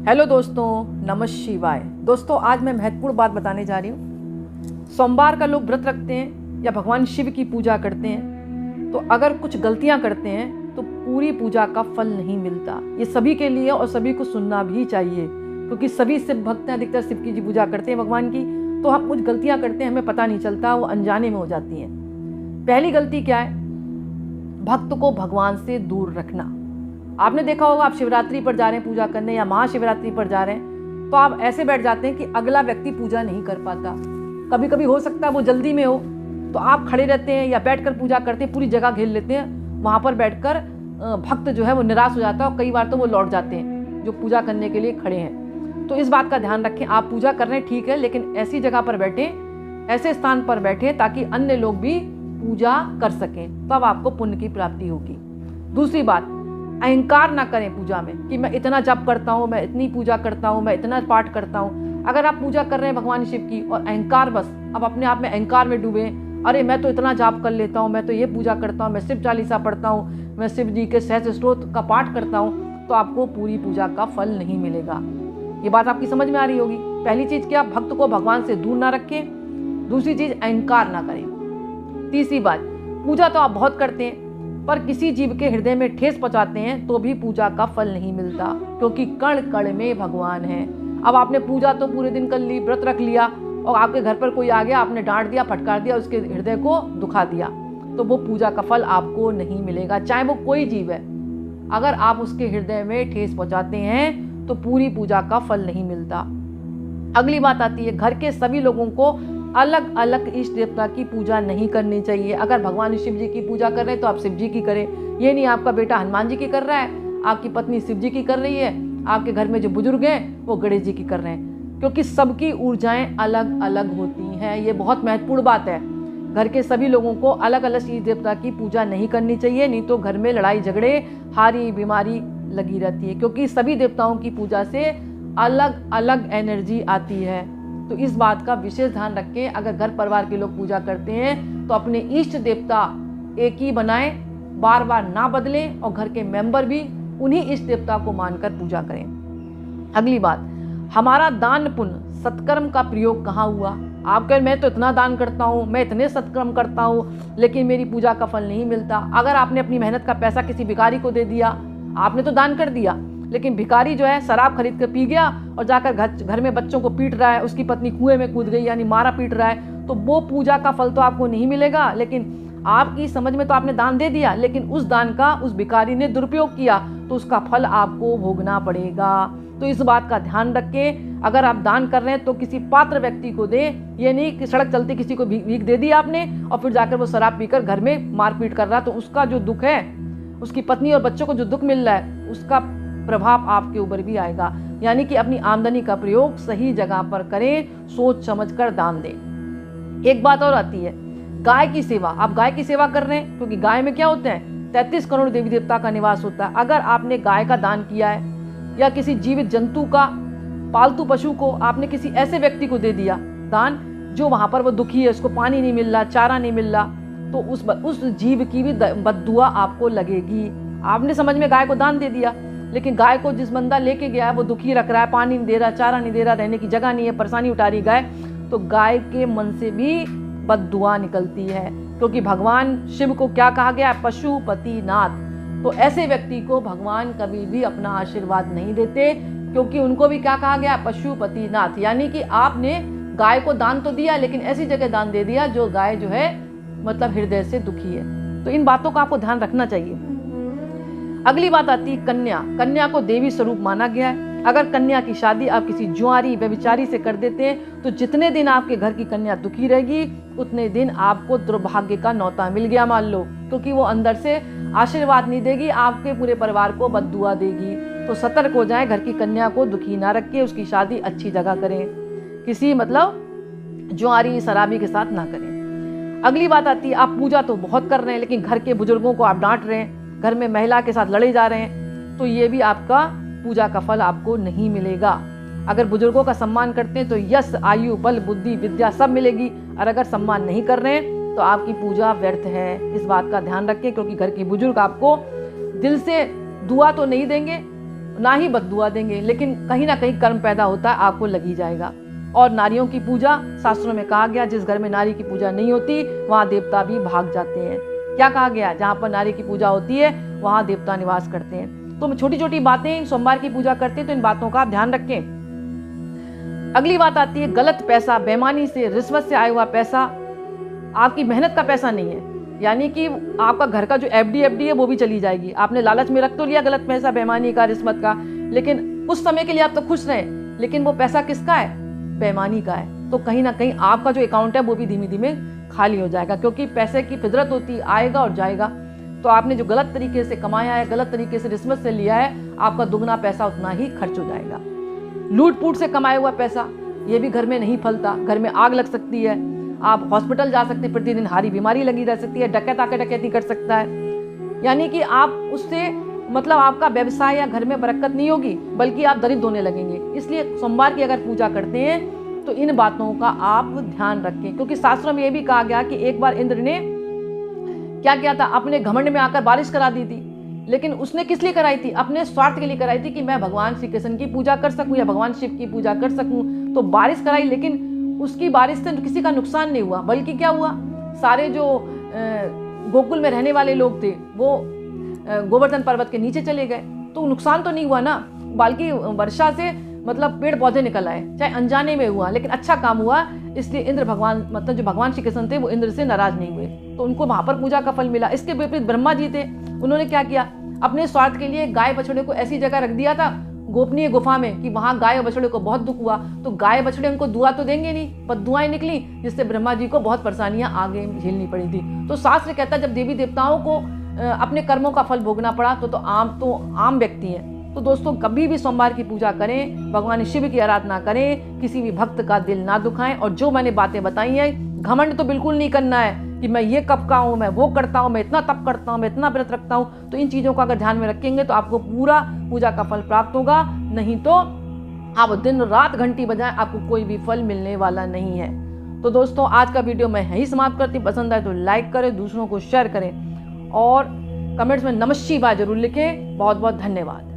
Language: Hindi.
हेलो दोस्तों, नमः शिवाय। दोस्तों, आज मैं महत्वपूर्ण बात बताने जा रही हूँ। सोमवार का लोग व्रत रखते हैं या भगवान शिव की पूजा करते हैं, तो अगर कुछ गलतियाँ करते हैं तो पूरी पूजा का फल नहीं मिलता। ये सभी के लिए और सभी को सुनना भी चाहिए, क्योंकि सभी शिव भक्त हैं, अधिकतर शिव की पूजा करते हैं भगवान की। तो हम कुछ गलतियाँ करते हैं, हमें पता नहीं चलता, वो अनजाने में हो जाती हैं। पहली गलती क्या है? भक्त को भगवान से दूर रखना। आपने देखा होगा, आप शिवरात्रि पर जा रहे हैं पूजा करने या महाशिवरात्रि पर जा रहे हैं, तो आप ऐसे बैठ जाते हैं कि अगला व्यक्ति पूजा नहीं कर पाता। कभी कभी हो सकता है वो जल्दी में हो, तो आप खड़े रहते हैं या बैठकर पूजा करते हैं, पूरी जगह घेर लेते हैं। वहाँ पर बैठकर भक्त जो है वो निराश हो जाता है और कई बार तो वो लौट जाते हैं जो पूजा करने के लिए खड़े हैं। तो इस बात का ध्यान रखें, आप पूजा कर रहे हैं ठीक है, लेकिन ऐसी जगह पर बैठें, ऐसे स्थान पर बैठें ताकि अन्य लोग भी पूजा कर सकें, तब आपको पुण्य की प्राप्ति होगी। दूसरी बात, अहंकार ना करें पूजा में कि मैं इतना जप करता हूँ, मैं इतनी पूजा करता हूँ, मैं इतना पाठ करता हूँ। अगर आप पूजा कर रहे हैं भगवान शिव की और अहंकार, बस अब अपने आप में अहंकार में डूबे, अरे मैं तो इतना जाप कर लेता हूँ, मैं तो ये पूजा करता हूँ, मैं शिव चालीसा पढ़ता हूँ, मैं शिव जी के सहस्त्र स्तोत्र का पाठ करता हूँ, तो आपको पूरी पूजा का फल नहीं मिलेगा। ये बात आपकी समझ में आ रही होगी। पहली चीज़ क्या? भक्त को भगवान से दूर ना रखें। दूसरी चीज़, अहंकार ना करें। तीसरी बात, पूजा तो आप बहुत करते हैं पर किसी जीव के हृदय में ठेस पहुंचाते हैं तो भी पूजा का फल नहीं मिलता, क्योंकि कण कण में भगवान है। अब आपने पूजा तो पूरे दिन कर ली, व्रत रख लिया, और आपके घर पर कोई आ गया, आपने डांट दिया, फटकार दिया, उसके हृदय को दुखा दिया, तो वो पूजा का फल आपको नहीं मिलेगा, चाहे वो कोई जीव है। अगर आप उसके हृदय में ठेस पहुंचाते हैं तो पूरी पूजा का फल नहीं मिलता। अगली बात आती है, घर के सभी लोगों को अलग अलग इष्ट देवता की पूजा नहीं करनी चाहिए। अगर भगवान शिव जी की पूजा कर रहे हैं तो आप शिव जी की करें। ये नहीं आपका बेटा हनुमान जी की कर रहा है, आपकी पत्नी शिव जी की कर रही है, आपके घर में जो बुजुर्ग हैं वो गणेश जी की कर रहे हैं, क्योंकि सबकी ऊर्जाएं अलग अलग होती हैं। ये बहुत महत्वपूर्ण बात है। घर के सभी लोगों को अलग अलग इष्ट देवता की पूजा नहीं करनी चाहिए, नहीं तो घर में लड़ाई झगड़े, हारी बीमारी लगी रहती है, क्योंकि सभी देवताओं की पूजा से अलग अलग एनर्जी आती है। तो इस बात का विशेष ध्यान रखें। अगर घर परिवार के लोग पूजा करते हैं तो अपने इष्ट देवता एक ही बनाएं, बार बार ना बदलें, और घर के मेंबर भी उन्हीं इष्ट देवता को मानकर पूजा करें। अगली बात, हमारा दान पुण्य सत्कर्म का प्रयोग कहाँ हुआ? आप कहें मैं तो इतना दान करता हूँ, मैं इतने सत्कर्म करता हूँ, लेकिन मेरी पूजा का फल नहीं मिलता। अगर आपने अपनी मेहनत का पैसा किसी भिखारी को दे दिया, आपने तो दान कर दिया, लेकिन भिखारी जो है शराब खरीद कर पी गया और जाकर घर में बच्चों को पीट रहा है, उसकी पत्नी कुएं में कूद गई, यानी मारा पीट रहा है, तो वो पूजा का फल तो आपको नहीं मिलेगा। लेकिन आपकी समझ में तो आपने दान दे दिया, लेकिन उस दान का उस भिखारी ने दुरुपयोग किया, तो उसका फल आपको भोगना पड़ेगा। तो इस बात का ध्यान रखें। अगर आप दान कर रहे हैं तो किसी पात्र व्यक्ति को दें। ये नहीं कि सड़क चलते किसी को भीख दे दी आपने और फिर जाकर वो शराब पीकर घर में मारपीट कर रहा, तो उसका जो दुख है, उसकी पत्नी और बच्चों को जो दुख मिल रहा है, उसका प्रभाव आपके ऊपर भी आएगा। यानी कि अपनी आमदनी का प्रयोग सही जगह पर करें, सोच समझकर दान दें। एक बात और आती है, गाय की सेवा। आप गाय की सेवा कर रहे हैं, क्योंकि गाय में क्या होते हैं, 33 करोड़ देवी देवता का निवास होता है। अगर आपने गाय का दान किया है या किसी जीवित जंतु का, पालतू पशु को आपने किसी ऐसे व्यक्ति को दे दिया दान, जो वहां पर वो दुखी है, उसको पानी नहीं मिल रहा, चारा नहीं मिल रहा, तो उस जीव की भी बद्दुआ आपको लगेगी। आपने समझ में गाय को दान दे दिया, लेकिन गाय को जिस बंदा लेके गया है वो दुखी रख रहा है, पानी नहीं दे रहा, चारा नहीं दे रहा, रहने की जगह नहीं है, परेशानी उठा रही गाय, तो गाय के मन से भी बद्दुआ निकलती है। क्योंकि भगवान शिव को क्या कहा गया है? पशुपति नाथ। तो ऐसे व्यक्ति को भगवान कभी भी अपना आशीर्वाद नहीं देते, क्योंकि उनको भी क्या कहा गया? पशुपति नाथ। यानी कि आपने गाय को दान तो दिया, लेकिन ऐसी जगह दान दे दिया जो गाय जो है मतलब हृदय से दुखी है। तो इन बातों का आपको ध्यान रखना चाहिए। अगली बात आती है कन्या। कन्या को देवी स्वरूप माना गया है। अगर कन्या की शादी आप किसी जुआरी व्यभिचारी से कर देते हैं, तो जितने दिन आपके घर की कन्या दुखी रहेगी, उतने दिन आपको दुर्भाग्य का नौता मिल गया मान लो, क्योंकि वो अंदर से आशीर्वाद नहीं देगी, आपके पूरे परिवार को बद्दुआ देगी। तो सतर्क हो जाएं, घर की कन्या को दुखी ना रखें, उसकी शादी अच्छी जगह करें, किसी मतलब जुआरी शराबी के साथ ना करें। अगली बात आती है, आप पूजा तो बहुत कर रहे हैं, लेकिन घर के बुजुर्गों को आप डांट रहे हैं, घर में महिला के साथ लड़े जा रहे हैं, तो ये भी आपका पूजा का फल आपको नहीं मिलेगा। अगर बुजुर्गों का सम्मान करते हैं तो यश, आयु, बल, बुद्धि, विद्या सब मिलेगी, और अगर सम्मान नहीं कर रहे हैं तो आपकी पूजा व्यर्थ है। इस बात का ध्यान रखें, क्योंकि घर के बुजुर्ग आपको दिल से दुआ तो नहीं देंगे, ना ही बद्दुआ देंगे, लेकिन कहीं ना कहीं कर्म पैदा होता है, आपको लग ही जाएगा। और नारियों की पूजा, शास्त्रों में कहा गया जिस घर में नारी की पूजा नहीं होती वहाँ देवता भी भाग जाते हैं। क्या कहा गया? जहाँ पर नारी की पूजा होती है वहाँ देवता निवास करते हैं। तो छोटी छोटी बातें, सोमवार की पूजा करते हैं तो इन बातों का आप ध्यान रखें। अगली बात आती है गलत पैसा, बेईमानी से, रिश्वत से आया हुआ पैसा आपकी मेहनत का पैसा नहीं है, यानी कि आपका घर का जो एफडी है वो भी चली जाएगी। आपने लालच में रख तो लिया गलत पैसा, बेईमानी का, रिश्वत का, लेकिन कुछ समय के लिए आप तो खुश रहे, लेकिन वो पैसा किसका है? बेईमानी का है। तो कहीं ना कहीं आपका जो अकाउंट है वो भी धीमे धीमे खाली हो जाएगा, क्योंकि पैसे की फितरत होती, आएगा और जाएगा। तो आपने जो गलत तरीके से कमाया है, गलत तरीके से रिश्वत से लिया है, आपका दुगना पैसा उतना ही खर्च हो जाएगा। लूट पूट से कमाया हुआ पैसा, ये भी घर में नहीं फलता, घर में आग लग सकती है, आप हॉस्पिटल जा सकते हैं, प्रतिदिन हारी बीमारी लगी रह सकती है, डकैत आके डकैती कर सकता है, यानी कि आप उससे मतलब आपका व्यवसाय या घर में बरकत नहीं होगी, बल्कि आप दरिद्र होने लगेंगे। इसलिए सोमवार की अगर पूजा करते हैं तो इन बातों का आप ध्यान रखें, क्योंकि शास्त्रों में यह भी कहा गया कि एक बार इंद्र ने क्या किया था, अपने घमंड में आकर बारिश करा दी थी, लेकिन उसने किस लिए कराई थी? अपने स्वार्थ के लिए कराई थी कि मैं भगवान श्री कृष्ण की पूजा कर सकूं या भगवान शिव की पूजा कर सकूं। तो बारिश कराई, लेकिन उसकी बारिश से किसी का नुकसान नहीं हुआ, बल्कि क्या हुआ, सारे जो गोकुल में रहने वाले लोग थे वो गोवर्धन पर्वत के नीचे चले गए। तो नुकसान तो नहीं हुआ ना, बल्कि वर्षा से मतलब पेड़ पौधे निकल आए, चाहे अनजाने में हुआ, लेकिन अच्छा काम हुआ। इसलिए इंद्र भगवान, मतलब जो भगवान श्री कृष्ण थे, वो इंद्र से नाराज नहीं हुए, तो उनको वहां पर पूजा का फल मिला। इसके विपरीत ब्रह्मा जी थे, उन्होंने क्या किया, अपने स्वार्थ के लिए गाय बछड़े को ऐसी जगह रख दिया था गोपनीय गुफा में कि वहां गाय और बछड़े को बहुत दुख हुआ। तो गाय बछड़े उनको दुआ तो देंगे नहीं, पर दुआएं निकली, जिससे ब्रह्मा जी को बहुत परेशानियां आगे झेलनी पड़ी थी। तो शास्त्र कहता है जब देवी देवताओं को अपने कर्मों का फल भोगना पड़ा तो आम व्यक्ति हैं। तो दोस्तों कभी भी सोमवार की पूजा करें, भगवान शिव की आराधना करें, किसी भी भक्त का दिल ना दुखाएं। और जो मैंने बातें बताई हैं, घमंड तो बिल्कुल नहीं करना है कि मैं ये कब का हूँ, मैं वो करता हूँ, मैं इतना तप करता हूँ, मैं इतना व्रत रखता हूँ। तो इन चीज़ों को अगर ध्यान में रखेंगे तो आपको पूरा पूजा का फल प्राप्त होगा, नहीं तो आप दिन रात घंटी बजाएं, आपको कोई भी फल मिलने वाला नहीं है। तो दोस्तों आज का वीडियो मैं यहीं समाप्त करती हूँ। पसंद आए तो लाइक करें, दूसरों को शेयर करें और कमेंट्स में नमः शिवाय जरूर लिखें। बहुत बहुत धन्यवाद।